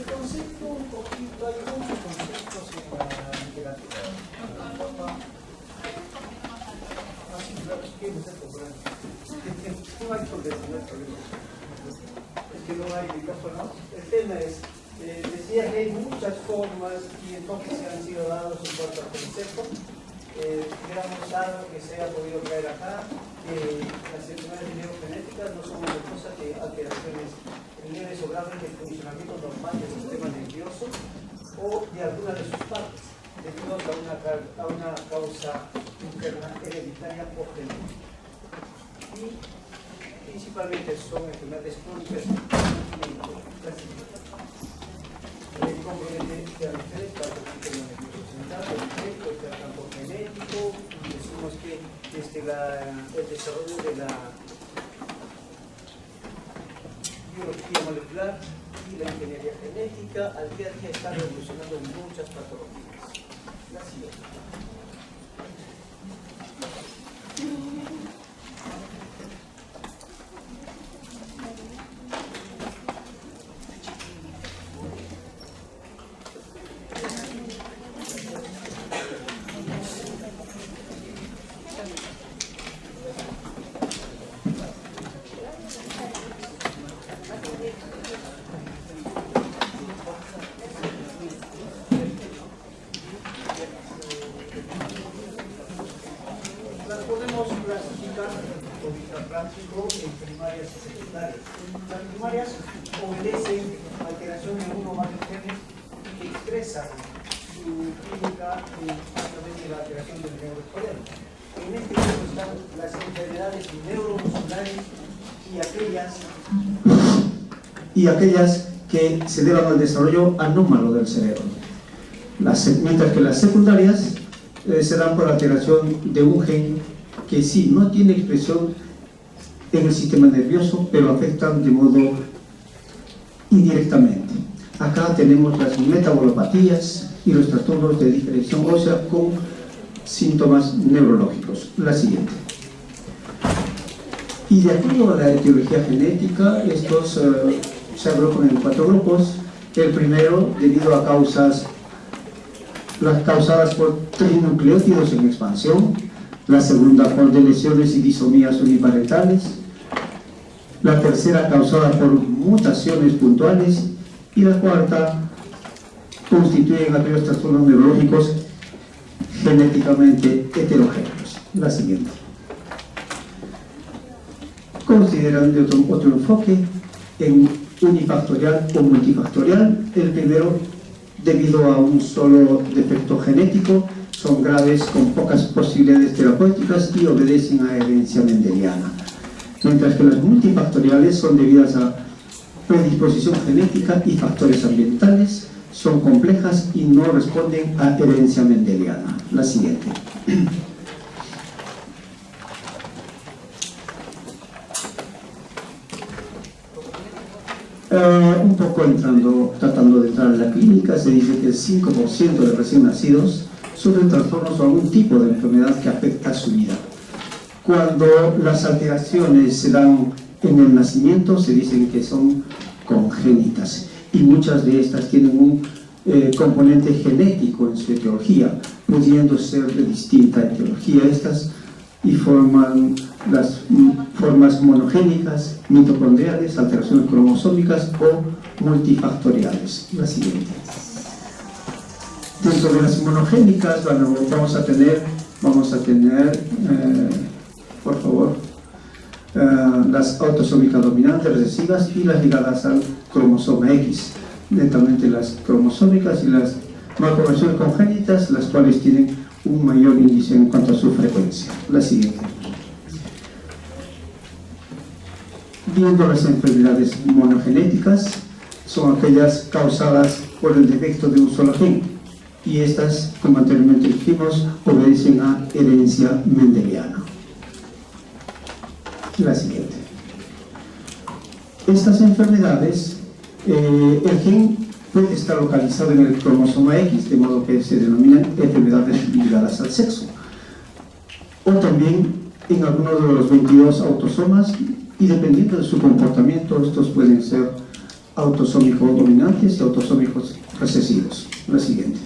concepto un poquito, hay muchos conceptos en la literatura. Así, claro, es que no se puede. No hay problema, no hay problema. Es que no hay micrófono. El tema es, decía que hay muchas formas y enfoques que han sido dados en cuanto al concepto. Digamos algo que se haya podido traer acá, que las enfermedades neurogenéticas no son otra cosa que alteraciones leves o graves del funcionamiento normal del sistema nervioso o de alguna de sus partes, debido a una causa interna hereditaria o genética. Y principalmente son enfermedades crónicas compromete de la diferencia del sistema nervioso central, el efecto del campo genético. Decimos que desde el desarrollo de la biología molecular y la ingeniería genética al día a día está revolucionando muchas patologías. La siguiente. Y aquellas que se deban al desarrollo anómalo del cerebro. Mientras que las secundarias se dan por alteración de un gen que sí no tiene expresión en el sistema nervioso, pero afectan de modo indirectamente. Acá tenemos las metabolopatías y los trastornos de diferenciación ósea con síntomas neurológicos. La siguiente. Y de acuerdo a la etiología genética, estos se agrupan en 4 grupos. El primero, debido a las causadas por trinucleótidos en expansión. La segunda, por deleciones y disomías uniparentales. La tercera, causada por mutaciones puntuales. Y la cuarta, constituyen aquellos trastornos neurológicos genéticamente heterogéneos. La siguiente. Considerando otro enfoque en unifactorial o multifactorial. El primero, debido a un solo defecto genético, son graves con pocas posibilidades terapéuticas y obedecen a herencia mendeliana. Mientras que las multifactoriales son debidas a predisposición genética y factores ambientales, son complejas y no responden a herencia mendeliana. La siguiente. Un poco tratando de entrar en la clínica, se dice que el 5% de recién nacidos sufren trastornos o algún tipo de enfermedad que afecta a su vida. Cuando las alteraciones se dan en el nacimiento, se dicen que son congénitas, y muchas de estas tienen un componente genético en su etiología, pudiendo ser de distinta etiología estas, y forman las formas monogénicas, mitocondriales, alteraciones cromosómicas o multifactoriales. La siguiente. Dentro de las monogénicas vamos a tener, por favor, las autosómicas dominantes recesivas y las ligadas al cromosoma X. Netamente las cromosómicas y las malformaciones congénitas, las cuales tienen un mayor índice en cuanto a su frecuencia. La siguiente. Viendo las enfermedades monogenéticas, son aquellas causadas por el defecto de un solo gen, y estas, como anteriormente dijimos, obedecen a herencia mendeliana. La siguiente. Estas enfermedades, el gen puede estar localizado en el cromosoma X, de modo que se denominan enfermedades ligadas al sexo, o también en alguno de los 22 autosomas, y dependiendo de su comportamiento, estos pueden ser autosómicos dominantes y autosómicos recesivos. La siguiente.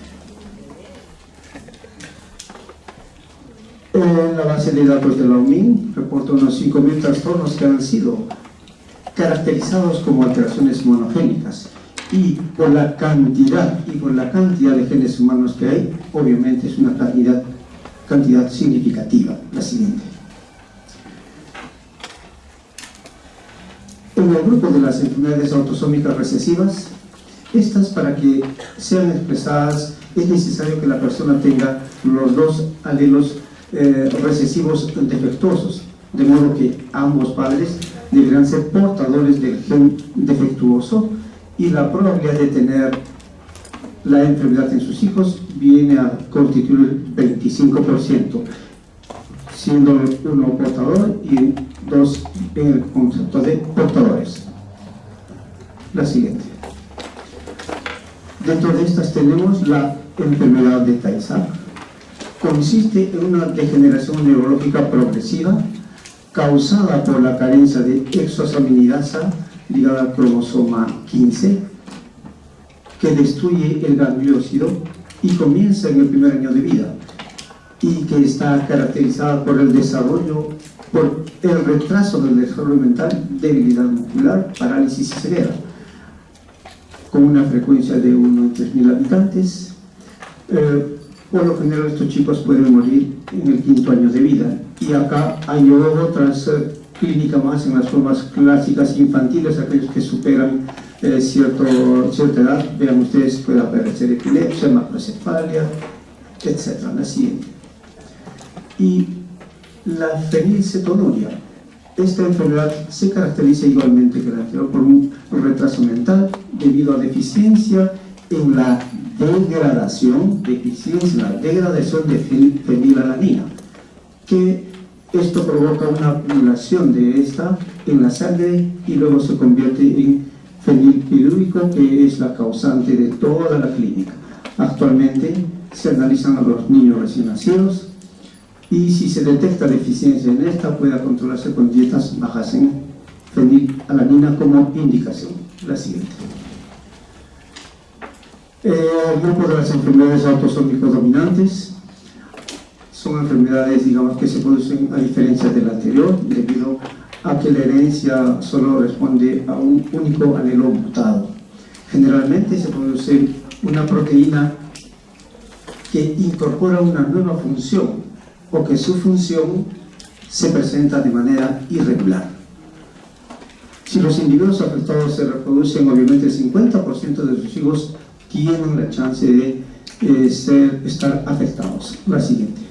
La base de datos de la OMIN reporta unos 5.000 trastornos que han sido caracterizados como alteraciones monogénicas, y por la cantidad de genes humanos que hay, obviamente es una cantidad significativa. La siguiente. En el grupo de las enfermedades autosómicas recesivas, estas, para que sean expresadas, es necesario que la persona tenga los dos alelos recesivos defectuosos, de modo que ambos padres deberán ser portadores del gen defectuoso, y la probabilidad de tener la enfermedad en sus hijos viene a constituir el 25%, siendo uno portador y dos en el concepto de portadores. La siguiente. Dentro de estas tenemos la enfermedad de Tay-Sachs. Consiste en una degeneración neurológica progresiva causada por la carencia de exosaminidasa ligada al cromosoma 15, que destruye el gangliósido y comienza en el primer año de vida, y que está caracterizada por el retraso del desarrollo mental, debilidad muscular, parálisis severa, con una frecuencia de 1 en 3.000 habitantes. Por lo general estos chicos pueden morir en el 5.º año de vida, y acá hay otras clínicas más en las formas clásicas infantiles, aquellos que superan cierta edad. Vean ustedes, puede aparecer epilepsia, macrocefalia, etc. La siguiente. Y la fenilcetonuria. Esta enfermedad se caracteriza igualmente que la anterior por un retraso mental debido a deficiencia en la degradación de fenilalanina, que esto provoca una acumulación de esta en la sangre y luego se convierte en fenilpirúvico, que es la causante de toda la clínica. Actualmente se analizan a los niños recién nacidos, y si se detecta deficiencia en esta, puede controlarse con dietas bajas en fenilalanina como indicación. La siguiente. El grupo de las enfermedades autosómicos dominantes son enfermedades, digamos, que se producen a diferencia de la anterior, debido a que la herencia solo responde a un único alelo mutado. Generalmente se produce una proteína que incorpora una nueva función, o que su función se presenta de manera irregular. Si los individuos afectados se reproducen, obviamente el 50% de sus hijos tienen la chance de estar afectados. La siguiente.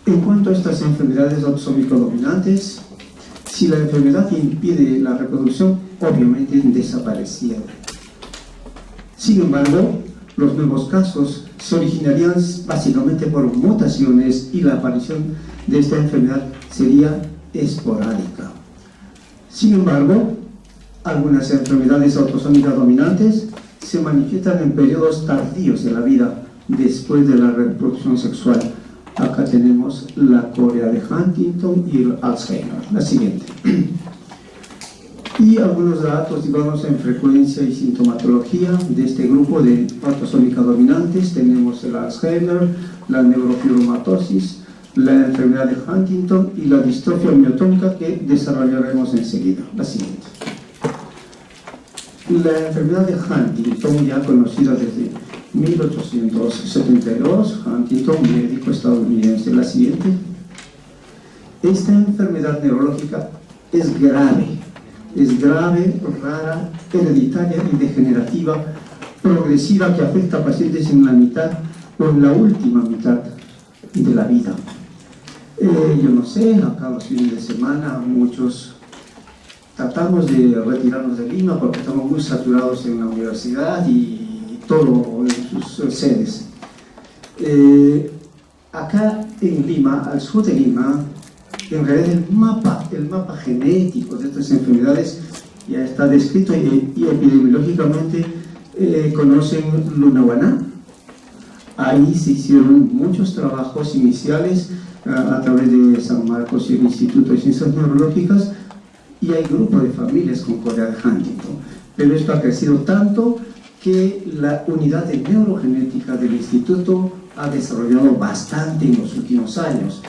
En cuanto a estas enfermedades autosómicos dominantes, si la enfermedad impide la reproducción, obviamente desaparecieron. Sin embargo, los nuevos casos se originarían básicamente por mutaciones, y la aparición de esta enfermedad sería esporádica. Sin embargo, algunas enfermedades autosómicas dominantes se manifiestan en periodos tardíos de la vida, después de la reproducción sexual. Acá tenemos la corea de Huntington y el Alzheimer. La siguiente. Y algunos datos, digamos, en frecuencia y sintomatología de este grupo de autosómicas dominantes. Tenemos el Alzheimer, la neurofibromatosis, la enfermedad de Huntington y la distrofia miotónica, que desarrollaremos enseguida. La siguiente. La enfermedad de Huntington, ya conocida desde 1872, Huntington, médico estadounidense. La siguiente. Esta enfermedad neurológica es grave, rara, hereditaria y degenerativa, progresiva, que afecta a pacientes en la mitad o en la última mitad de la vida. Yo no sé, acá los fines de semana muchos tratamos de retirarnos de Lima porque estamos muy saturados en la universidad y todo en sus sedes. Acá en Lima, al sur de Lima, en realidad el mapa genético de estas enfermedades ya está descrito, y epidemiológicamente conocen Lunahuaná. Ahí se hicieron muchos trabajos iniciales a través de San Marcos y el Instituto de Ciencias Neurológicas, y hay grupos de familias con Corea de Huntington, pero esto ha crecido tanto que la unidad de neurogenética del instituto ha desarrollado bastante en los últimos años,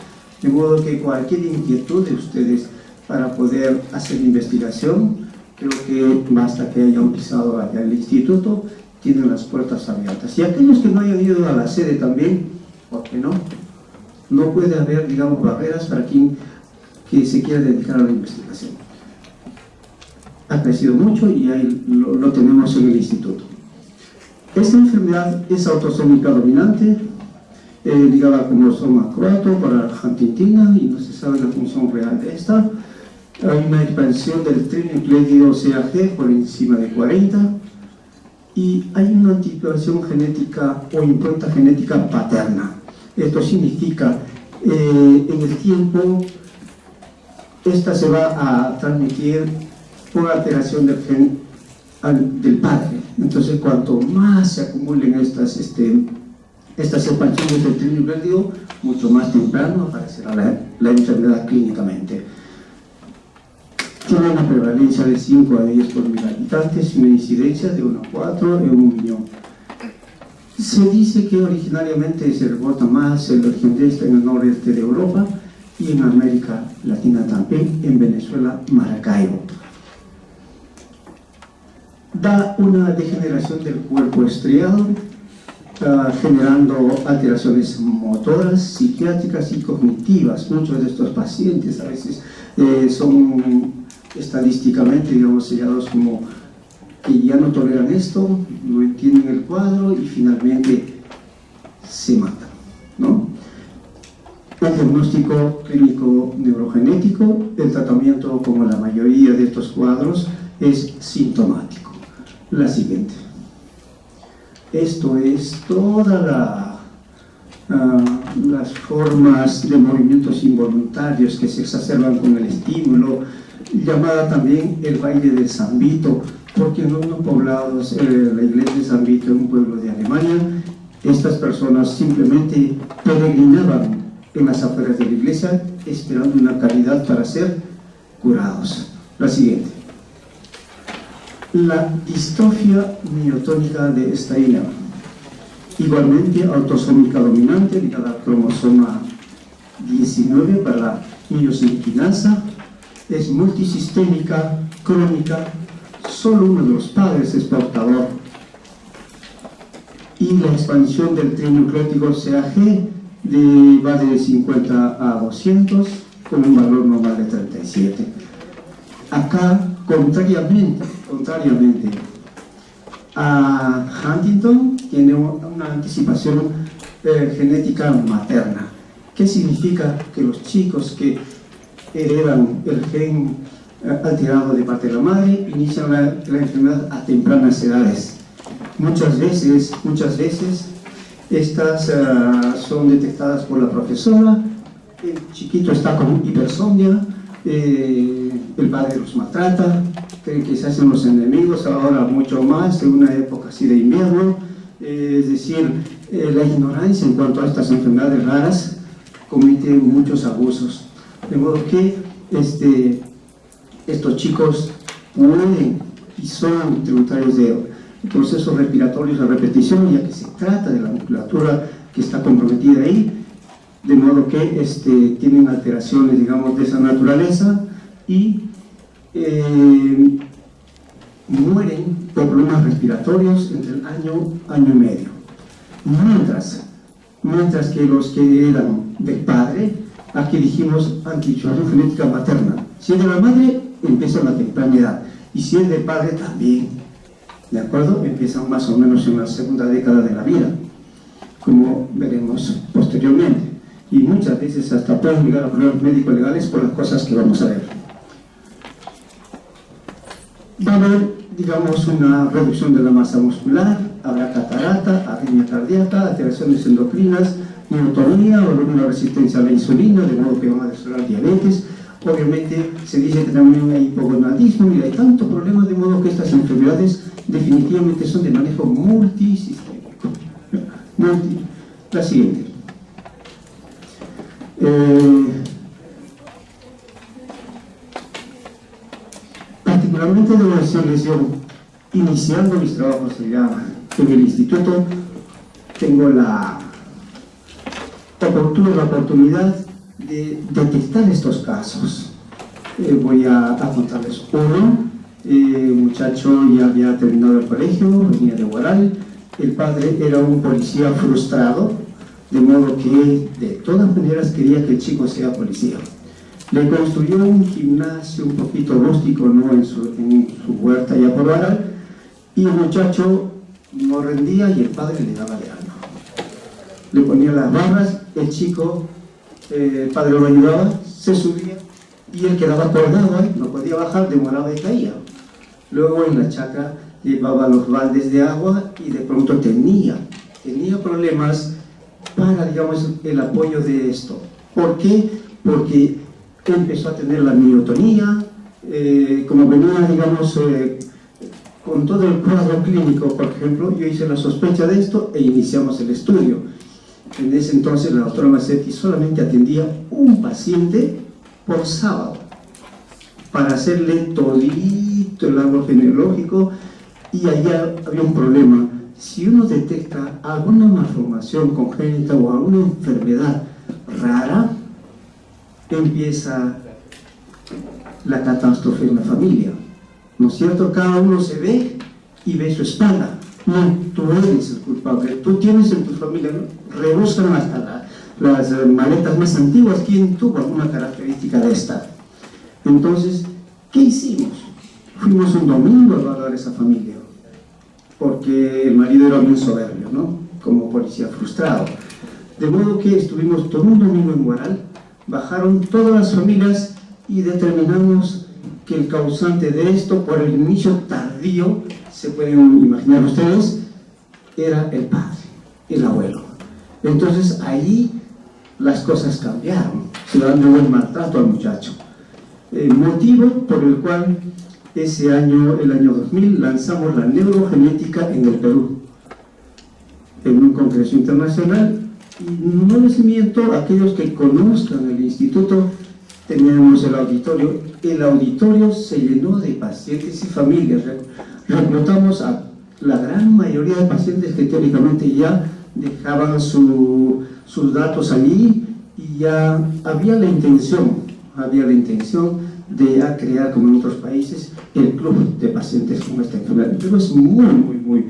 de modo que cualquier inquietud de ustedes para poder hacer investigación, creo que basta que hayan pisado allá el instituto, tienen las puertas abiertas. Y aquellos que no hayan ido a la sede también, ¿por qué no? No puede haber, digamos, barreras para quien que se quiera dedicar a la investigación. Ha crecido mucho y ahí lo tenemos en el instituto. Esta enfermedad es autosómica dominante, ligada al cromosoma 4 para la huntingtina, y no se sabe la función real de esta. Hay una expansión del trinucleótido CAG por encima de 40 y hay una anticipación genética o impronta genética paterna. Esto significa, en el tiempo, esta se va a transmitir por alteración del gen del padre. Entonces, cuanto más se acumulen estas expansiones del trinucleótido, mucho más temprano aparecerá la enfermedad clínicamente. Tiene una prevalencia de 5 a 10 por 1000 habitantes y una incidencia de 1 a 4 en 1 millón. Se dice que originariamente se reporta más el origen de esta en el noreste de Europa y en América Latina también, en Venezuela, Maracaibo. Da una degeneración del cuerpo estriado, generando alteraciones motoras, psiquiátricas y cognitivas. Muchos de estos pacientes a veces son estadísticamente, digamos, sellados como que ya no toleran esto, no entienden el cuadro y finalmente se matan, ¿no? El diagnóstico clínico neurogenético, el tratamiento, como la mayoría de estos cuadros, es sintomático. La siguiente. Esto es toda las formas de movimientos involuntarios que se exacerban con el estímulo, llamada también el baile del San Vito, porque en unos poblados, la iglesia de San Vito, en un pueblo de Alemania, estas personas simplemente peregrinaban en las afueras de la iglesia esperando una caridad para ser curados. La siguiente. La distrofia miotónica de Steiner, igualmente autosómica dominante, ligada al cromosoma 19 para la miosiniquinasa, es multisistémica, crónica, solo uno de los padres es portador, y la expansión del trinucleótido CAG va de 50 a 200 con un valor normal de 37. Acá, contrariamente a Huntington, tiene una anticipación genética materna. ¿Qué significa? Que los chicos que heredan el gen alterado de parte de la madre inician la enfermedad a tempranas edades. Muchas veces estas son detectadas por la profesora. El chiquito está con hipersomnia, el padre los maltrata, creen que se hacen los enemigos, ahora mucho más en una época así de invierno. Es decir, la ignorancia en cuanto a estas enfermedades raras comete muchos abusos, de modo que estos chicos pueden y son tributarios de procesos respiratorios a repetición, ya que se trata de la musculatura que está comprometida ahí, de modo que tienen alteraciones, digamos, de esa naturaleza y mueren por problemas respiratorios entre el año y medio. Mientras que los que eran del padre, aquí dijimos anticipación genética materna. Si es de la madre, empiezan a temprana edad, y si es del padre también, ¿de acuerdo? Empiezan más o menos en la segunda década de la vida, como veremos posteriormente, y muchas veces hasta pueden llegar a problemas médicos legales por las cosas que vamos a ver. Va a haber, digamos, una reducción de la masa muscular, habrá catarata, arritmia cardíaca, alteraciones endocrinas, miotonía o una resistencia a la insulina, de modo que van a desarrollar diabetes. Obviamente se dice que también hay hipogonadismo y hay tantos problemas, de modo que estas enfermedades definitivamente son de manejo multisistémico. La siguiente. Realmente debo decirles, yo, iniciando mis trabajos allá en el instituto, tengo la oportunidad de detectar estos casos. Voy a contarles uno. Un muchacho ya había terminado el colegio, venía de Huaral. El padre era un policía frustrado, de modo que de todas maneras quería que el chico sea policía. Le construyó un gimnasio un poquito rústico, ¿no?, en su huerta allá por Huaral, y el muchacho no rendía y el padre le daba de alma. Le ponía las barras, el chico, el padre lo ayudaba, se subía y él quedaba colgado ahí, no podía bajar, demoraba y caía. Luego en la chacra llevaba los baldes de agua y de pronto tenía problemas para, digamos, el apoyo de esto. ¿Por qué? Porque empezó a tener la miotonía, como venía, digamos, con todo el cuadro clínico, por ejemplo, yo hice la sospecha de esto e iniciamos el estudio. En ese entonces la doctora Macetti solamente atendía un paciente por sábado para hacerle todito el árbol genealógico, y allá había un problema. Si uno detecta alguna malformación congénita o alguna enfermedad rara, empieza la catástrofe en la familia, ¿no es cierto? Cada uno se ve y ve su espalda. No, tú eres el culpable, tú tienes en tu familia, ¿no? Rebuscan hasta las maletas más antiguas, ¿quién tuvo alguna característica de esta? Entonces, ¿qué hicimos? Fuimos un domingo a evaluar esa familia, porque el marido era bien soberbio, ¿no?, como policía frustrado. De modo que estuvimos todo un domingo en Huaral, bajaron todas las familias y determinamos que el causante de esto, por el inicio tardío, se pueden imaginar ustedes, era el padre, el abuelo. Entonces allí las cosas cambiaron, se dio el maltrato al muchacho. Motivo por el cual ese año, el año 2000, lanzamos la neurogenética en el Perú, en un congreso internacional. Y no les miento, aquellos que conozcan el instituto, teníamos el auditorio se llenó de pacientes y familias. Reclutamos a la gran mayoría de pacientes que teóricamente ya dejaban sus datos allí, y ya había la intención de crear, como en otros países, el club de pacientes con esta enfermedad. Pero es muy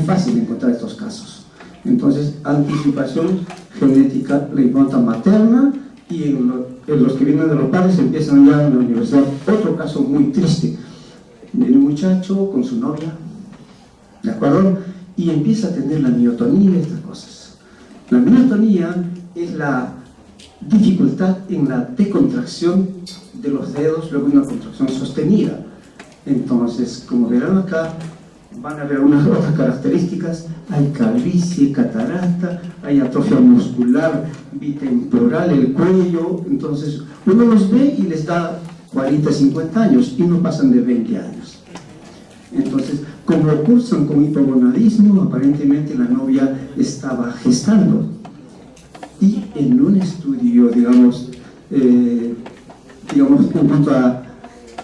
fácil encontrar estos casos. Entonces, anticipación genética, la impronta materna, y en los que vienen de los padres empiezan ya en la universidad. Otro caso muy triste, de un muchacho con su novia, ¿de acuerdo? Y empieza a tener la miotonía y estas cosas. La miotonía es la dificultad en la decontracción de los dedos, luego una contracción sostenida. Entonces, como verán acá, van a ver unas otras características. Hay calvicie, catarata, hay atrofia muscular, bitemporal, el cuello. Entonces, uno los ve y les da 40, 50 años y no pasan de 20 años. Entonces, como cursan con hipogonadismo, aparentemente la novia estaba gestando. Y en un estudio, digamos, en cuanto a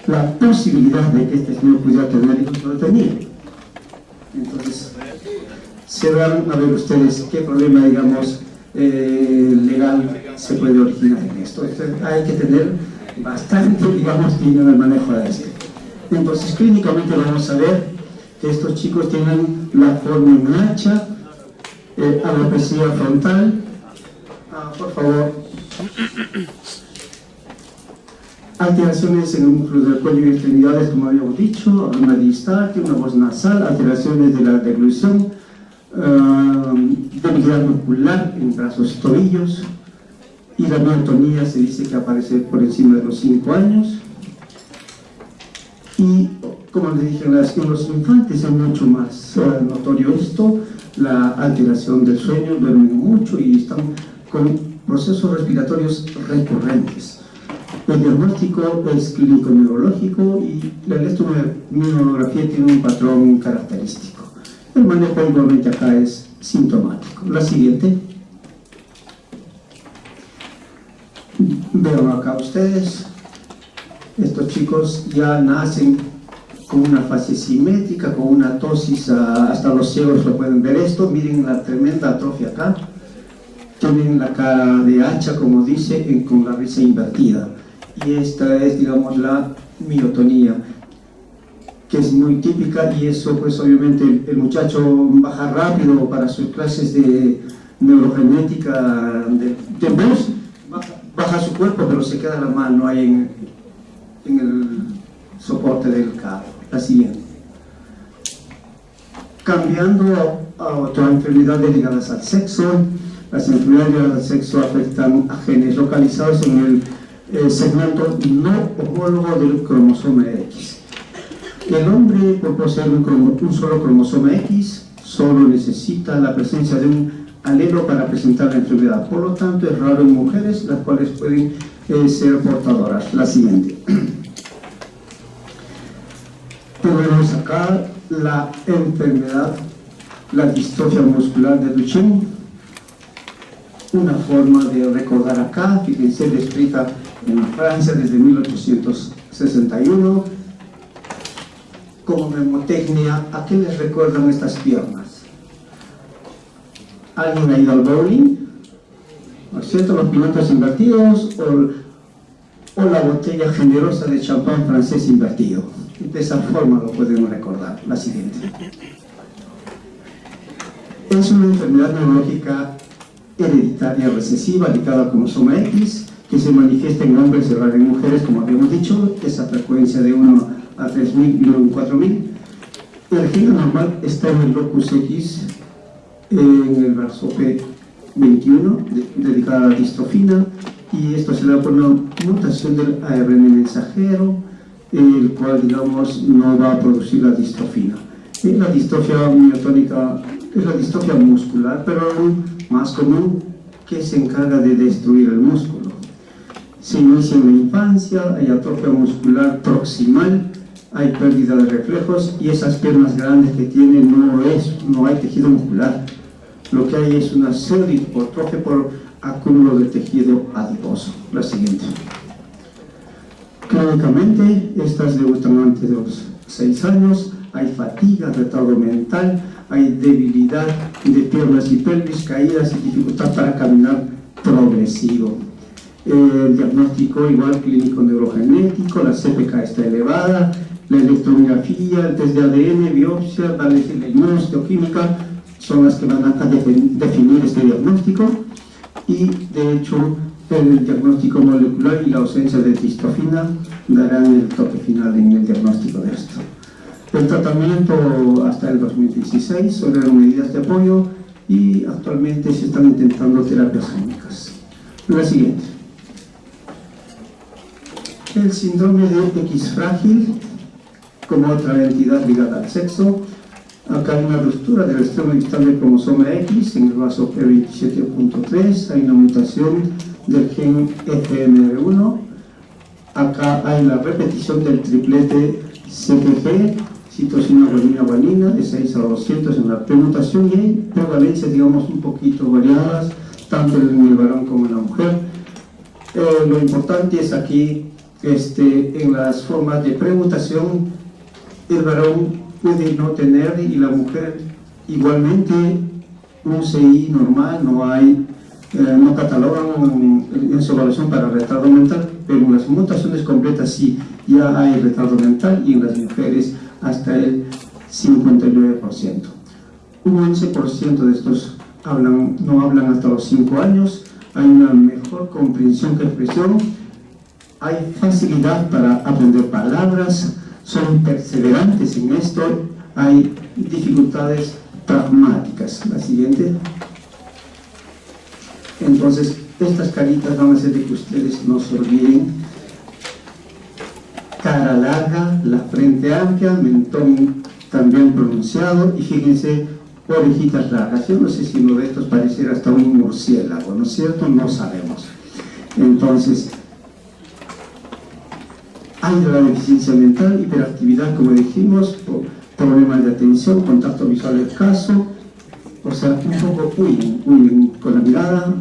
la posibilidad de que este señor pudiera tener hijos, no lo tenía. Entonces, se van a ver ustedes qué problema, digamos, legal se puede originar en esto. Hay que tener bastante, digamos, bien en el manejo de esto. Entonces, clínicamente vamos a ver que estos chicos tienen la forma en hacha, alopecia frontal. Por favor. Alteraciones en el músculo del cuello y extremidades, como habíamos dicho, una distatia, una voz nasal, alteraciones de la deglución, debilidad muscular en brazos y tobillos, y la miotonía se dice que aparece por encima de los 5 años. Y como les dije, en los infantes es mucho más notorio esto, la alteración del sueño, duermen mucho y están con procesos respiratorios recurrentes. El diagnóstico es clínico neurológico y la electromiografía tiene un patrón característico. El manejo igualmente acá es sintomático. La siguiente. Vean acá ustedes. Estos chicos ya nacen con una fase simétrica, con una tosis, hasta los ciegos lo pueden ver esto. Miren la tremenda atrofia acá. Tienen la cara de hacha, como dice, con la risa invertida. Y esta es, digamos, la miotonía, que es muy típica, y eso pues obviamente el muchacho baja rápido para sus clases de neurogenética de voz, baja su cuerpo pero se queda la mano ahí en el soporte del carro. La siguiente. Cambiando a otras enfermedades ligadas al sexo. Las enfermedades ligadas al sexo afectan a genes localizados en el segmento no homólogo del cromosoma X. El hombre, por poseer un solo cromosoma X, solo necesita la presencia de un alelo para presentar la enfermedad. Por lo tanto, es raro en mujeres, las cuales pueden ser portadoras. La siguiente. Tenemos acá la enfermedad, la distrofia muscular de Duchenne. Una forma de recordar acá, fíjense, descrita en Francia desde 1861. Como mnemotecnia, ¿a qué les recuerdan estas piernas? ¿Alguien ha ido al bowling? ¿No es cierto? Los pilotos invertidos o la botella generosa de champán francés invertido. De esa forma lo podemos recordar. La siguiente. Es una enfermedad neurológica hereditaria recesiva ligada al cromosoma X, que se manifiesta en hombres y rara en mujeres, como habíamos dicho, esa frecuencia de 1 a 3.000 y 1 en 4.000. El gen normal está en el locus X, en el brazo P21, dedicada a la distrofina, y esto se da por una mutación del ARN mensajero, el cual, digamos, no va a producir la distrofina. La distrofia miotónica es la distrofia muscular, pero aún más común, que se encarga de destruir el músculo. Se inicia en la infancia, hay atrofia muscular proximal, hay pérdida de reflejos, y esas piernas grandes que tiene no hay tejido muscular. Lo que hay es una pseudohipertrofia por acúmulo de tejido adiposo. La siguiente. Clínicamente, estas debutan antes de los 6 años, hay fatiga, retardo mental, hay debilidad de piernas y pelvis, caídas y dificultad para caminar progresivo. El diagnóstico igual clínico neurogenético, la CPK está elevada, la electromiografía, el test de ADN, biopsia, la inmunohistoquímica son las que van a definir este diagnóstico, y de hecho el diagnóstico molecular y la ausencia de distrofina darán el toque final en el diagnóstico de esto. El tratamiento hasta el 2016 solo eran medidas de apoyo, y actualmente se están intentando terapias génicas. La siguiente. El síndrome de X frágil, como otra entidad ligada al sexo. Acá hay una ruptura del extremo distal del cromosoma X en el vaso P27.3, hay una mutación del gen FMR1. Acá hay la repetición del triplete CPG, citosina, guanina, guanina, de 6 a 200 en la premutación, y hay prevalencias, digamos, un poquito variadas, tanto en el varón como en la mujer. Lo importante es aquí, en las formas de premutación, el varón puede no tener, y la mujer igualmente, un CI normal, no catalogan en su evaluación para retardo mental, pero en las mutaciones completas sí, ya hay retardo mental, y en las mujeres hasta el 59%. Un 11% de estos no hablan hasta los 5 años, hay una mejor comprensión que expresión, hay facilidad para aprender palabras, son perseverantes en esto, hay dificultades pragmáticas. La siguiente. Entonces, estas caritas van a hacer de que ustedes no se olviden. Cara larga, la frente amplia, mentón también pronunciado, y fíjense, orejitas largas. Yo no sé si uno de estos pareciera hasta un murciélago, ¿no es cierto? No sabemos. Entonces, hay la deficiencia mental, hiperactividad, como dijimos, problemas de atención, contacto visual escaso, o sea, un poco huyen con la mirada,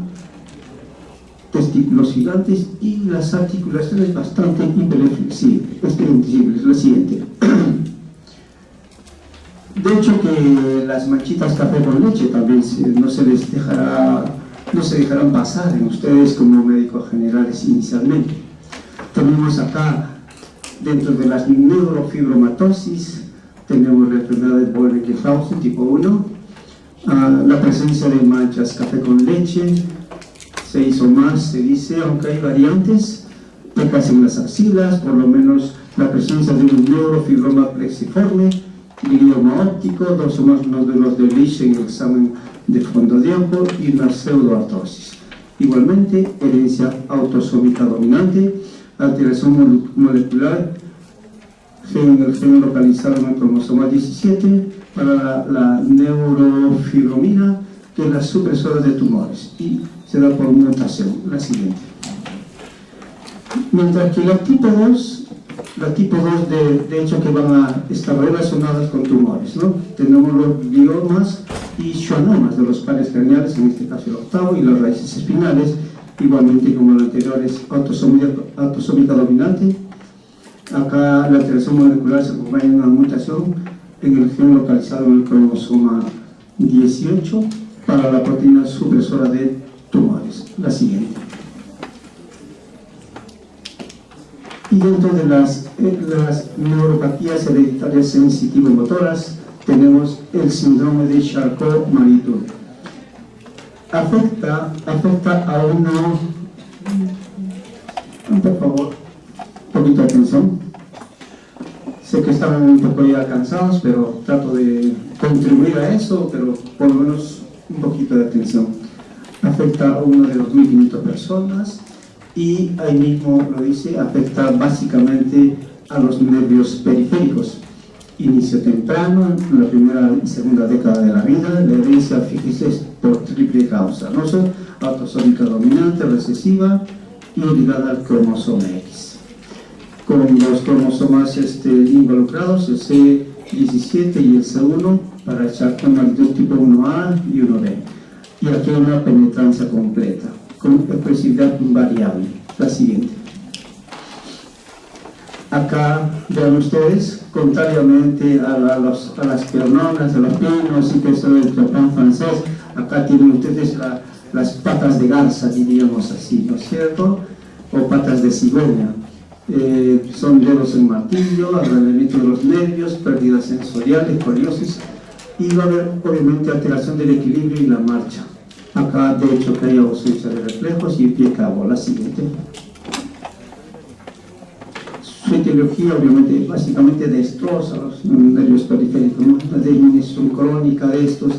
testículos gigantes y las articulaciones bastante hiperflexibles. La siguiente. De hecho que las manchitas café con leche también no se dejarán pasar en ustedes como médicos generales inicialmente. Tenemos acá, dentro de las neurofibromatosis, tenemos la enfermedad de Vollner-Kleffhausen tipo 1, la presencia de manchas café con leche, 6 o más se dice, aunque hay variantes, pecas en las axilas, por lo menos la presencia de un neurofibroma plexiforme, glioma óptico, 2 o más nódulos de Lisch en el examen de fondo de ojo y una pseudoartrosis. Igualmente, herencia autosómica dominante, alteración molecular, el gen localizado en el cromosoma 17 para la neurofibromina, que es la supresora de tumores, y se da por mutación. La siguiente. Mientras que la tipo 2 de hecho que van a estar relacionadas con tumores, ¿no? Tenemos los gliomas y schwannomas de los pares craneales, en este caso el octavo, y las raíces espinales, igualmente como los anteriores, autosómica dominante. Acá la alteración molecular se acompaña de una mutación en el gen localizado en el cromosoma 18 para la proteína supresora de tumores. La siguiente. Y dentro de las neuropatías hereditarias sensitivo-motoras tenemos el síndrome de Charcot-Marie-Tooth. Afecta a uno... Por favor, un poquito de atención. Sé que estaban un poco ya cansados, pero trato de contribuir a eso, pero por lo menos un poquito de atención. Afecta a uno de 2.500 personas. Y ahí mismo lo dice, afecta básicamente a los nervios periféricos. Inicio temprano, en la primera y segunda década de la vida, la herencia, fíjese, es por triple causa, ¿no? Autosómica dominante, recesiva y ligada al cromosoma X. Con los cromosomas involucrados, el C17 y el C1, para el Charcot-Marie-Tooth tipo 1A y 1B. Y aquí hay una penetrancia completa, con expresividad variable. La siguiente. Acá vean ustedes, contrariamente a las piernonas, a los pinos y que eso del trepán francés, acá tienen ustedes las patas de garza, diríamos así, ¿no es cierto? O patas de cigüeña. Son dedos en martillo, arreglamiento de los nervios, pérdidas sensoriales, escoliosis, y va a haber obviamente alteración del equilibrio y la marcha. Acá, de hecho, que hay ausencia de reflejos y el pie cabo. La siguiente. Su etiología, obviamente, básicamente destroza los nervios periféricos, ¿no? Una disminución crónica de estos,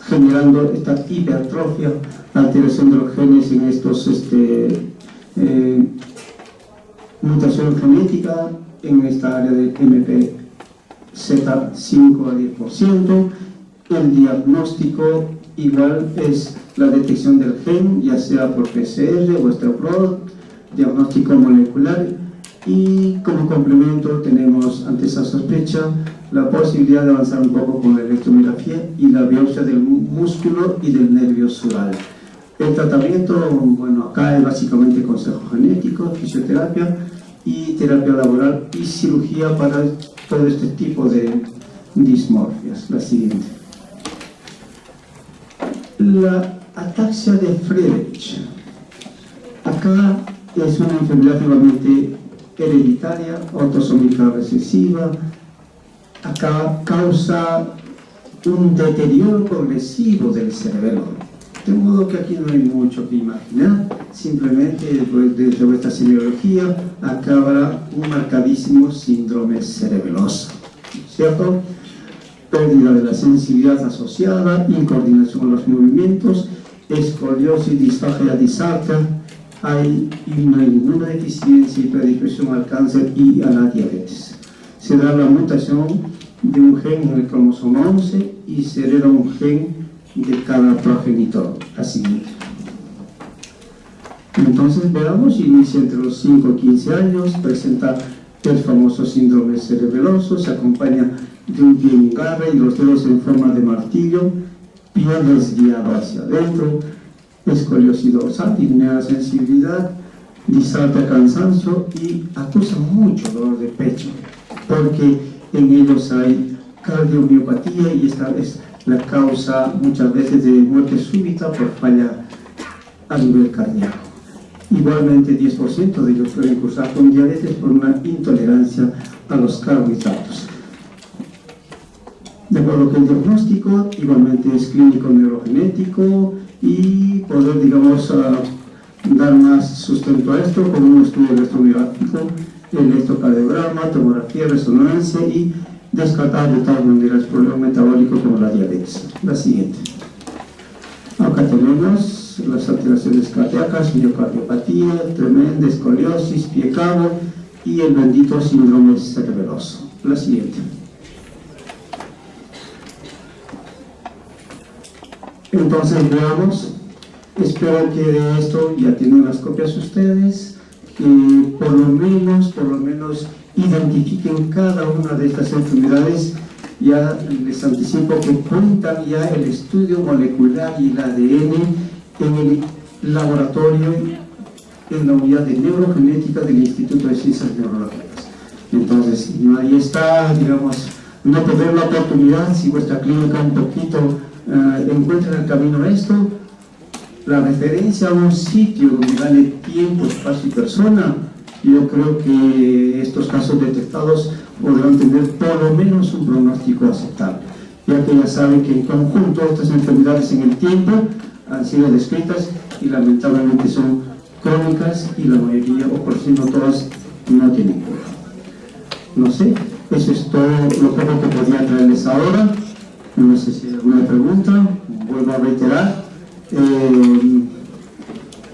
generando esta hipertrofia, alteración de los genes en estos, mutación genética en esta área de MPZ 5 a 10%. El diagnóstico igual es la detección del gen, ya sea por PCR o STEAP-PROT, diagnóstico molecular, y como complemento tenemos, ante esa sospecha, la posibilidad de avanzar un poco con la electromiografía y la biopsia del músculo y del nervio sural. El tratamiento, bueno, acá es básicamente consejo genético, fisioterapia y terapia laboral y cirugía para todo este tipo de dismorfias. La siguiente. La ataxia de Friedreich. Acá es una enfermedad nuevamente hereditaria, autosómica recesiva. Acá causa un deterioro progresivo del cerebelo. De modo que aquí no hay mucho que imaginar, simplemente después de esta semiología acá habrá un marcadísimo síndrome cerebeloso, ¿cierto? Pérdida de la sensibilidad asociada, incoordinación con los movimientos, escoliosis, disfagia disarca, no hay ninguna deficiencia y predisposición al cáncer y a la diabetes. Se da la mutación de un gen en el cromosoma 11 y se hereda un gen de cada progenitor. La siguiente. Entonces veamos, inicia entre los 5 y 15 años, presenta el famoso síndrome cerebeloso, se acompaña de un pie en garra y los dedos en forma de martillo, pie desviado hacia adentro, escoliosis dorsal, disminuye la sensibilidad, disalta cansancio y acusa mucho dolor de pecho, porque en ellos hay cardiomiopatía y esta es la causa muchas veces de muerte súbita por falla a nivel cardíaco. Igualmente 10% de ellos pueden cursar con diabetes por una intolerancia a los carbohidratos. De acuerdo con el diagnóstico, igualmente es clínico neurogenético y poder, digamos, dar más sustento a esto con un estudio electromiográfico, electrocardiograma, tomografía, resonancia y descartar de tal manera el problema metabólico como la diabetes. La siguiente. Acá tenemos las alteraciones cardíacas, miocardiopatía, tremenda escoliosis, pie cabo y el bendito síndrome cerebeloso. La siguiente. Entonces veamos, espero que de esto ya tienen las copias ustedes, que por lo menos identifiquen cada una de estas enfermedades. Ya les anticipo que cuentan ya el estudio molecular y el ADN en el laboratorio, en la unidad de neurogenética del Instituto de Ciencias Neurológicas. Entonces, ahí está, digamos, no perder la oportunidad si vuestra clínica un poquito encuentra en el camino esto, la referencia a un sitio donde gane tiempo, espacio y persona. Yo creo que estos casos detectados podrán tener por lo menos un pronóstico aceptable, ya que ya saben que en conjunto estas enfermedades en el tiempo han sido descritas y lamentablemente son crónicas y la mayoría, o por si no todas, no tienen cura. No sé, eso es todo lo poco que podía traerles ahora. No sé si hay alguna pregunta. Vuelvo a reiterar.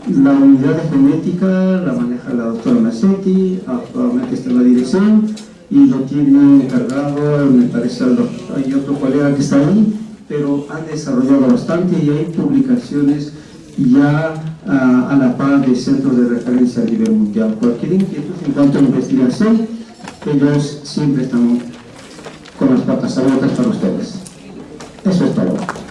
La unidad de genética la maneja la doctora Massetti, actualmente está en la dirección y lo tiene encargado, me parece, hay otro colega que está ahí, pero han desarrollado bastante y hay publicaciones ya a la par de centros de referencia a nivel mundial. Cualquier inquietud en cuanto a investigación, ellos siempre están con las patas abiertas para ustedes. Eso es todo.